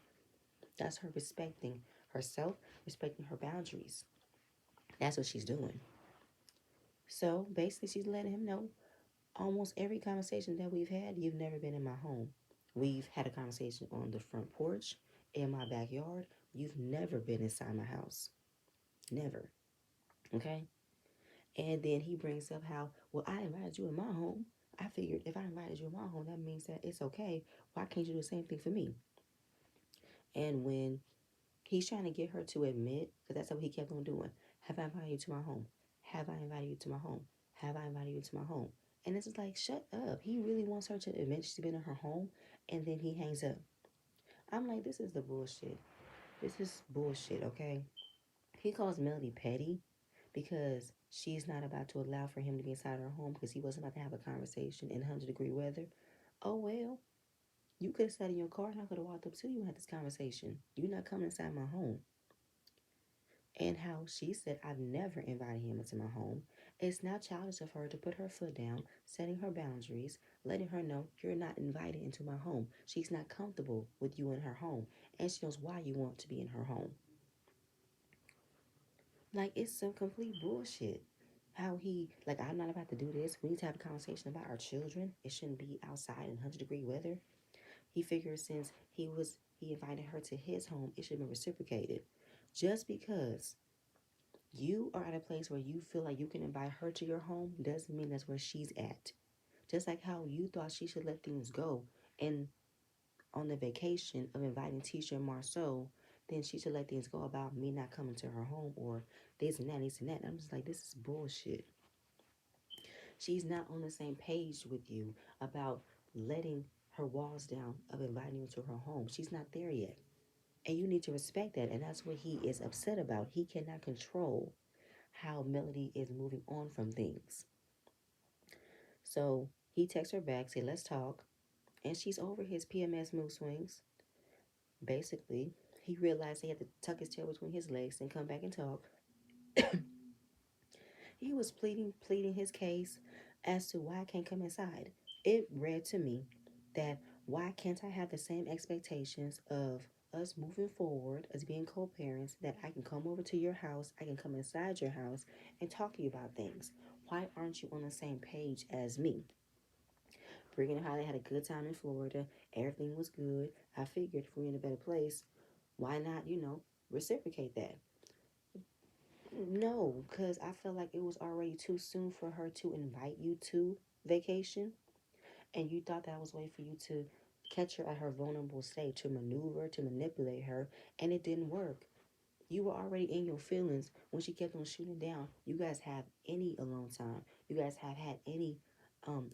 That's her respecting herself, respecting her boundaries. That's what she's doing." So basically, she's letting him know almost every conversation that we've had, you've never been in my home. We've had a conversation on the front porch, in my backyard. You've never been inside my house. Never. Okay? And then he brings up how, "Well, I invited you in my home. I figured if I invited you in my home, that means that it's okay. Why can't you do the same thing for me?" And when he's trying to get her to admit, because that's what he kept on doing, "Have I invited you to my home? Have I invited you to my home? Have I invited you to my home?" And it's just like, shut up. He really wants her to admit she's been in her home, and then he hangs up. I'm like, this is the bullshit. This is bullshit, okay? He calls Melody petty because she's not about to allow for him to be inside her home because he wasn't about to have a conversation in 100-degree weather. Oh, well, you could have sat in your car and I could have walked up to you and had this conversation. You're not coming inside my home. And how she said, "I've never invited him into my home." It's not childish of her to put her foot down, setting her boundaries, letting her know you're not invited into my home. She's not comfortable with you in her home, and she knows why you want to be in her home. Like, it's some complete bullshit. How he, like, "I'm not about to do this. We need to have a conversation about our children. It shouldn't be outside in 100-degree weather." He figures since he invited her to his home, it should be reciprocated. Just because you are at a place where you feel like you can invite her to your home doesn't mean that's where she's at. Just like how you thought she should let things go and on the vacation of inviting Tisha and Marceau, then she should let things go about me not coming to her home or this and that, this and that. I'm just like, this is bullshit. She's not on the same page with you about letting her walls down of inviting you to her home. She's not there yet. And you need to respect that. And that's what he is upset about. He cannot control how Melody is moving on from things. So he texts her back, say, "Let's talk." And she's over his PMS mood swings. Basically, he realized he had to tuck his tail between his legs and come back and talk. He was pleading his case as to why I can't come inside. It read to me that why can't I have the same expectations of us moving forward as being co-parents, that I can come over to your house, I can come inside your house and talk to you about things. Why aren't you on the same page as me? Bringing how they had a good time in Florida, everything was good. I figured if we're in a better place, why not, reciprocate that? No, because I felt like it was already too soon for her to invite you to vacation. And you thought that was a way for you to catch her at her vulnerable state, to maneuver, to manipulate her. And it didn't work. You were already in your feelings when she kept on shooting down. You guys have any alone time. You guys have had any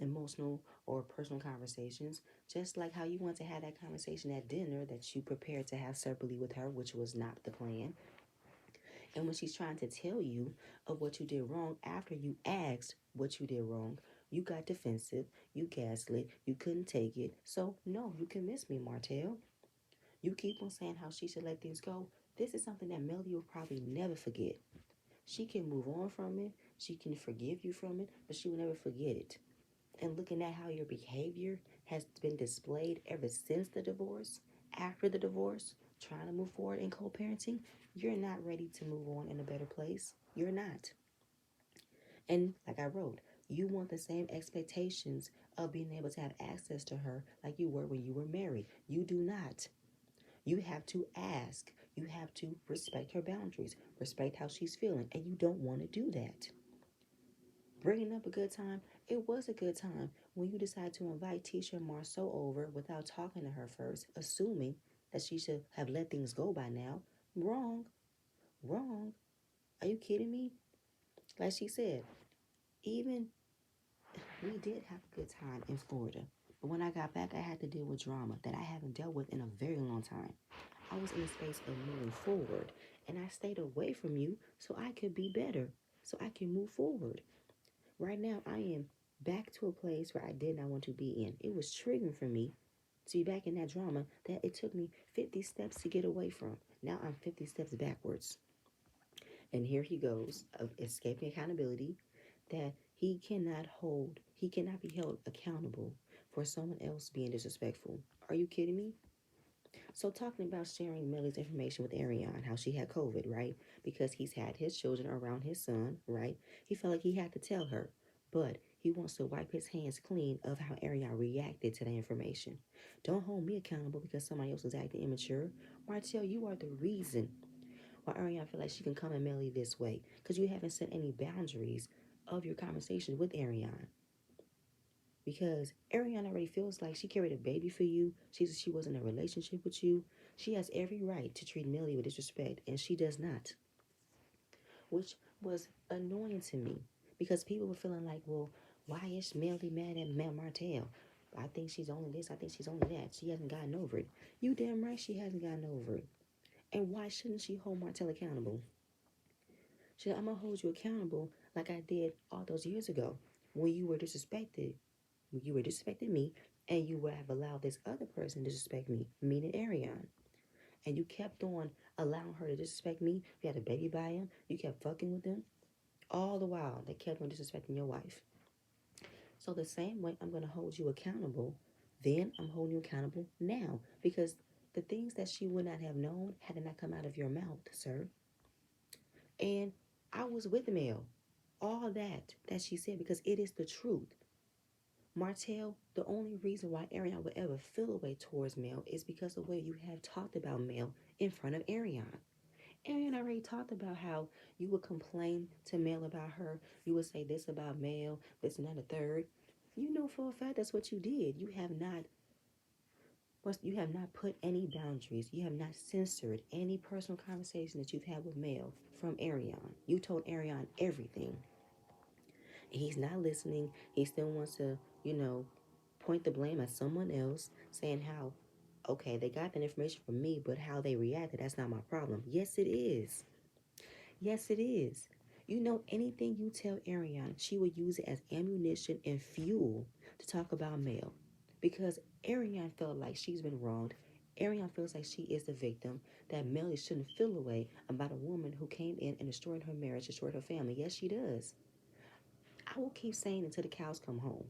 emotional or personal conversations. Just like how you want to have that conversation at dinner that you prepared to have separately with her, which was not the plan. And when she's trying to tell you of what you did wrong after you asked what you did wrong, you got defensive, you gaslit, you couldn't take it. So, no, you can miss me, Martell. You keep on saying how she should let things go. This is something that Melody will probably never forget. She can move on from it, she can forgive you from it, but she will never forget it. And looking at how your behavior has been displayed ever since the divorce, after the divorce, trying to move forward in co-parenting, you're not ready to move on in a better place. You're not. And like I wrote, you want the same expectations of being able to have access to her like you were when you were married. You do not. You have to ask. You have to respect her boundaries, respect how she's feeling, and you don't want to do that. Bringing up a good time, it was a good time when you decided to invite Tisha Marceau over without talking to her first, assuming that she should have let things go by now. Wrong, wrong. Are you kidding me? Like she said, even we did have a good time in Florida. But when I got back, I had to deal with drama that I haven't dealt with in a very long time. I was in a space of moving forward, and I stayed away from you so I could be better, so I can move forward. Right now, I am back to a place where I did not want to be in. It was triggering for me to be back in that drama that it took me 50 steps to get away from. Now I'm 50 steps backwards. And here he goes of escaping accountability that he cannot be held accountable for someone else being disrespectful. Are you kidding me? So talking about sharing Millie's information with Ariane, how she had COVID, right? Because he's had his children around his son, right? He felt like he had to tell her. But he wants to wipe his hands clean of how Ariane reacted to the information. Don't hold me accountable because somebody else was acting immature. Martell, you are the reason why Ariane feel like she can come at Melly this way. Because you haven't set any boundaries of your conversations with Ariane. Because Ariane already feels like she carried a baby for you. She was in a relationship with you. She has every right to treat Millie with disrespect, and she does not, which was annoying to me because people were feeling like, well, why is Millie mad at Mel Martell? I think she's only this. I think she's only that. She hasn't gotten over it. You damn right she hasn't gotten over it. And why shouldn't she hold Martell accountable? I'm gonna hold you accountable like I did all those years ago when you were disrespected. You were disrespecting me, and you would have allowed this other person to disrespect me, meaning Ariane. And you kept on allowing her to disrespect me. You had a baby by him. You kept fucking with them. All the while, they kept on disrespecting your wife. So the same way I'm going to hold you accountable, then I'm holding you accountable now. Because the things that she would not have known had it not come out of your mouth, sir. And I was with Mel. All that she said, because it is the truth. Martell, the only reason why Ariane would ever feel a way towards Mel is because of the way you have talked about Mel in front of Ariane. Ariane already talked about how you would complain to Mel about her. You would say this about Mel, this and that, a third. You know for a fact that's what you did. You have not put any boundaries. You have not censored any personal conversation that you've had with Mel from Ariane. You told Ariane everything. He's not listening. He still wants to, point the blame at someone else, saying how, okay, they got that information from me, but how they reacted, that's not my problem. Yes, it is. Yes, it is. Anything you tell Ariane, she will use it as ammunition and fuel to talk about Mel. Because Ariane felt like she's been wronged. Ariane feels like she is the victim, that Melly shouldn't feel a way about a woman who came in and destroyed her marriage, destroyed her family. Yes, she does. I will keep saying until the cows come home.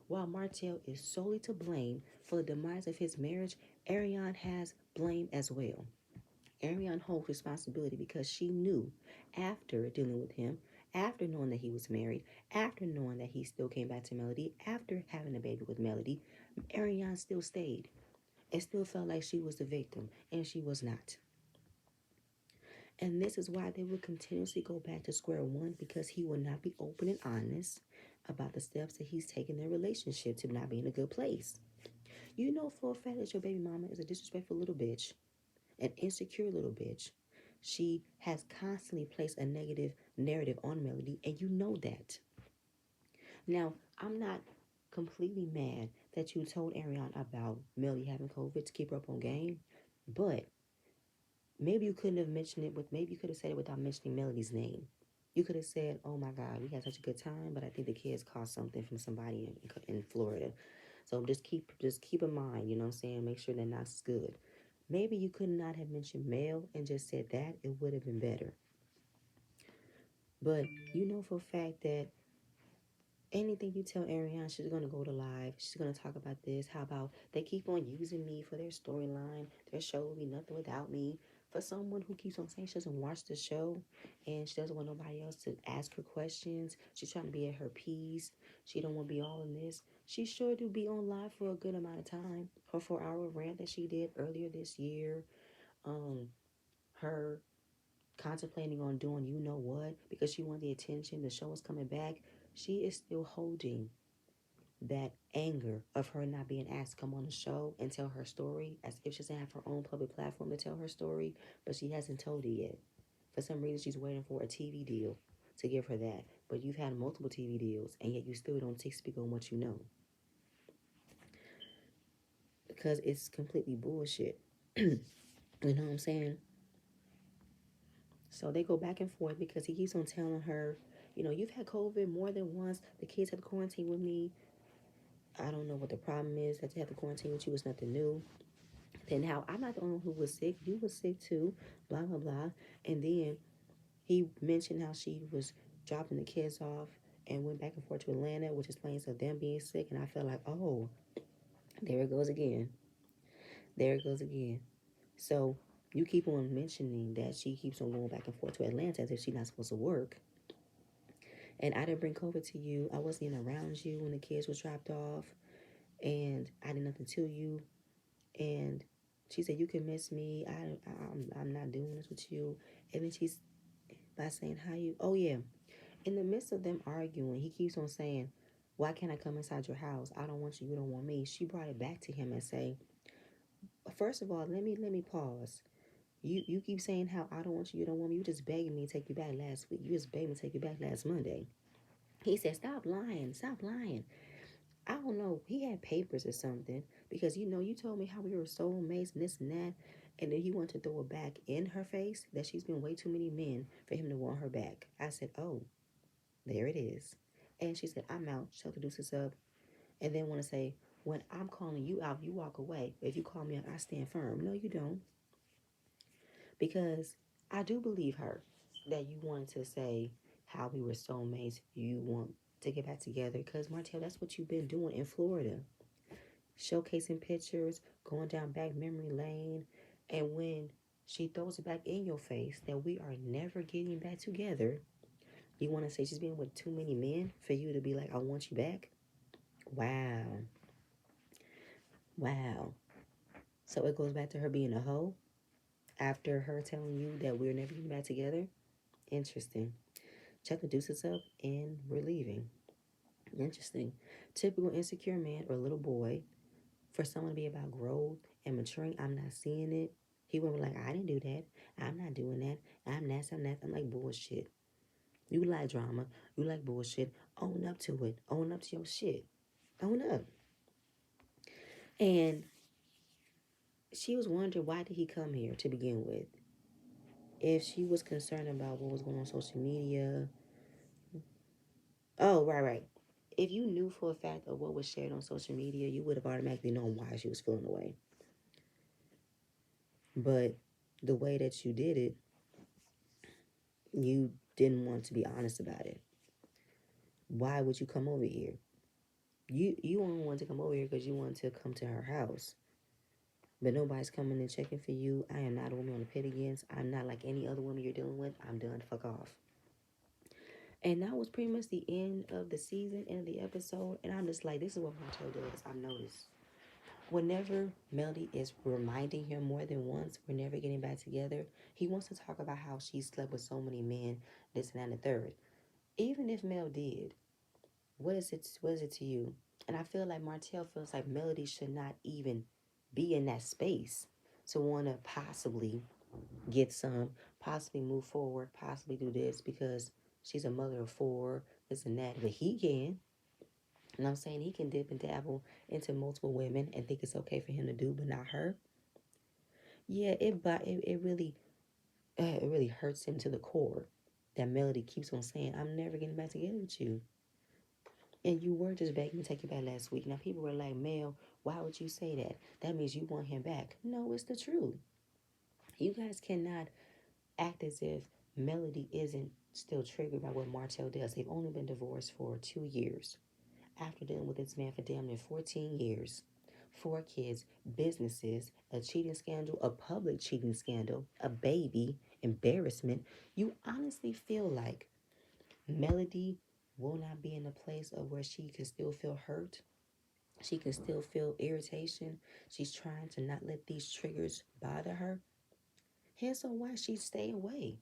While Martell is solely to blame for the demise of his marriage, Ariane has blame as well. Ariane holds responsibility because she knew after dealing with him, after knowing that he was married, after knowing that he still came back to Melody, after having a baby with Melody, Ariane still stayed and still felt like she was the victim, and she was not. And this is why they will continuously go back to square one, because he will not be open and honest about the steps that he's taken their relationship to not be in a good place. You know for a fact that your baby mama is a disrespectful little bitch, an insecure little bitch. She has constantly placed a negative narrative on Melody, and you know that. Now, I'm not completely mad that you told Ariane about Melody having COVID to keep her up on game, but maybe you couldn't have mentioned it maybe you could have said it without mentioning Melody's name. You could have said, "Oh my God, we had such a good time, but I think the kids caught something from somebody in Florida. So just keep in mind, you know what I'm saying? Make sure that Knox is good." Maybe you could not have mentioned Mel and just said that. It would have been better. But you know for a fact that anything you tell Ariane, she's going to go to live. She's going to talk about this. How about they keep on using me for their storyline? Their show will be nothing without me. For someone who keeps on saying she doesn't watch the show and she doesn't want nobody else to ask her questions, she's trying to be at her peace. She don't want to be all in this. She sure do be on live for a good amount of time. Her 4 hour rant that she did earlier this year, um, her contemplating on doing you know what because she wanted the attention. The show is coming back. She is still holding that anger of her not being asked to come on the show and tell her story as if she doesn't have her own public platform to tell her story, but she hasn't told it yet. For some reason, she's waiting for a TV deal to give her that. But you've had multiple TV deals, and yet you still don't speak on what you know because it's completely bullshit. You know what I'm saying? So they go back and forth because he keeps on telling her, you've had COVID more than once. The kids had to quarantine with me. I don't know what the problem is that they have to quarantine with you. It's nothing new. Then how I'm not the only one who was sick. You was sick too. Blah blah blah. And then he mentioned how she was dropping the kids off and went back and forth to Atlanta, which explains of them being sick. And I felt like, oh, there it goes again. There it goes again. So you keep on mentioning that she keeps on going back and forth to Atlanta as if she's not supposed to work. And I didn't bring COVID to you. I wasn't even around you when the kids was dropped off. And I did nothing to you. And she said, you can miss me. I'm not doing this with you. And then she's by saying, how you, oh yeah. In the midst of them arguing, he keeps on saying, why can't I come inside your house? I don't want you. You don't want me. She brought it back to him and say, first of all, let me pause. You keep saying how I don't want you. You don't want me. You just begging me to take you back last week. You just begged me to take you back last Monday. He said, stop lying. Stop lying. I don't know. He had papers or something because you told me how we were soulmates and this and that, and then he wanted to throw it back in her face that she's been way too many men for him to want her back. I said, oh, there it is. And she said, I'm out. She'll introduce herself, and then want to say, when I'm calling you out, you walk away. If you call me out, I stand firm. No, you don't, because I do believe her that you wanted to say how we were soulmates. You want to get back together because Martell, that's what you've been doing in Florida, showcasing pictures, going down back memory lane. And when she throws it back in your face that we are never getting back together, you want to say she's been with too many men for you to be like, I want you back? Wow. Wow. So it goes back to her being a hoe after her telling you that we're never getting back together? Interesting. Chuck the deuces up and we're leaving. Interesting. Typical insecure man or little boy. For someone to be about growth and maturing, I'm not seeing it. He would be like, I didn't do that. I'm not doing that. I'm that. I'm that. I'm like, bullshit. You like drama. You like bullshit. Own up to it. Own up to your shit. Own up. And she was wondering, why did he come here to begin with? If she was concerned about what was going on social media. Oh, right, right. If you knew for a fact of what was shared on social media, you would have automatically known why she was feeling away. But the way that you did it, you didn't want to be honest about it. Why would you come over here? You only want to come over here because you want to come to her house. But nobody's coming and checking for you. I am not a woman on the pit against. I'm not like any other woman you're dealing with. I'm done. Fuck off. And that was pretty much the end of the season, end of the episode. And I'm just like, this is what Macho does. I've noticed. Whenever Melody is reminding him more than once, we're never getting back together, he wants to talk about how she slept with so many men, this and that and the third. Even if Mel did, what is it to you? And I feel like Martell feels like Melody should not even be in that space to want to possibly get some, possibly move forward, possibly do this because she's a mother of four, this and that. But he can. And I'm saying he can dip and dabble into multiple women and think it's okay for him to do, but not her. Yeah, it really hurts him to the core that Melody keeps on saying, I'm never getting back together with you. And you were just begging to take it back last week. Now people were like, Mel, why would you say that? That means you want him back. No, it's the truth. You guys cannot act as if Melody isn't still triggered by what Martell does. They've only been divorced for 2 years after dealing with this man for damn near 14 years. 4 kids, businesses, a cheating scandal, a public cheating scandal, a baby, embarrassment, you honestly feel like Melody will not be in a place of where she can still feel hurt. She can still feel irritation. She's trying to not let these triggers bother her. Hence why she stay away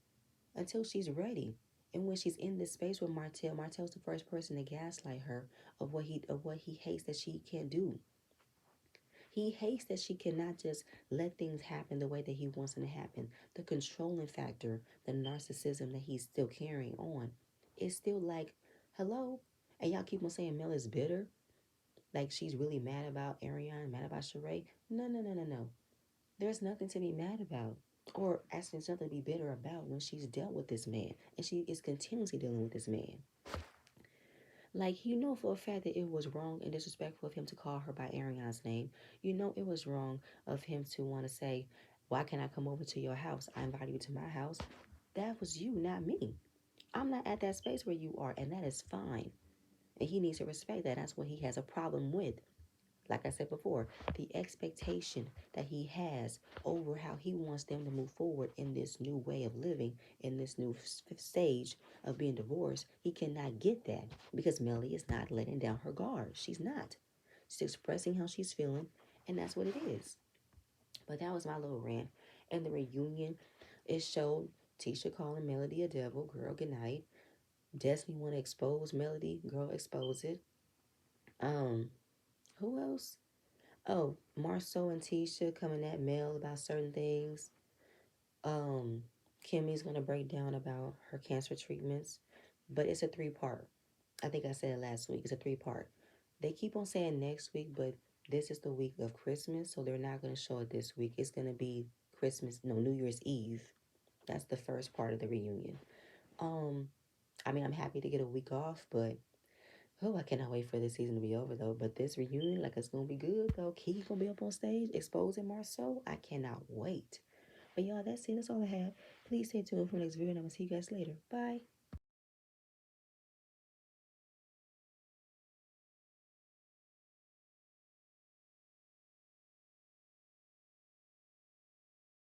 until she's ready. And when she's in this space with Martell, Martell's the first person to gaslight her of what he hates that she can't do. He hates that she cannot just let things happen the way that he wants them to happen. The controlling factor, the narcissism that he's still carrying on, is still like, hello? And y'all keep on saying Mel is bitter. Like she's really mad about Ariane, mad about Sheree. No, no, no, no, no. There's nothing to be mad about. Or asking something to be bitter about when she's dealt with this man. And she is continuously dealing with this man. Like, you know for a fact that it was wrong and disrespectful of him to call her by Ariane's name. You know it was wrong of him to want to say, why can't I come over to your house? I invited you to my house. That was you, not me. I'm not at that space where you are, and that is fine. And he needs to respect that. That's what he has a problem with. Like I said before, the expectation that he has over how he wants them to move forward in this new way of living, in this new stage of being divorced, he cannot get that because Melly is not letting down her guard. She's not. She's expressing how she's feeling, and that's what it is. But that was my little rant. And the reunion, it showed Tisha calling Melody a devil. Girl, good night. Destiny want to expose Melody. Girl, expose it. Um, who else? Oh, Marceau and Tisha coming at Mel about certain things. Um, Kimmy's gonna break down about her cancer treatments, but it's a 3 part. I think I said it last week. It's a 3 part. They keep on saying next week, but this is the week of Christmas, so they're not gonna show it this week. It's gonna be Christmas, no, New Year's Eve. That's the first part of the reunion. Um, I mean, I'm happy to get a week off, but oh, I cannot wait for this season to be over though. But this reunion, like it's gonna be good though. Kiki gonna be up on stage exposing Marceau. I cannot wait. But y'all, that's it. That's all I have. Please stay tuned for the next video, and I'm gonna see you guys later. Bye.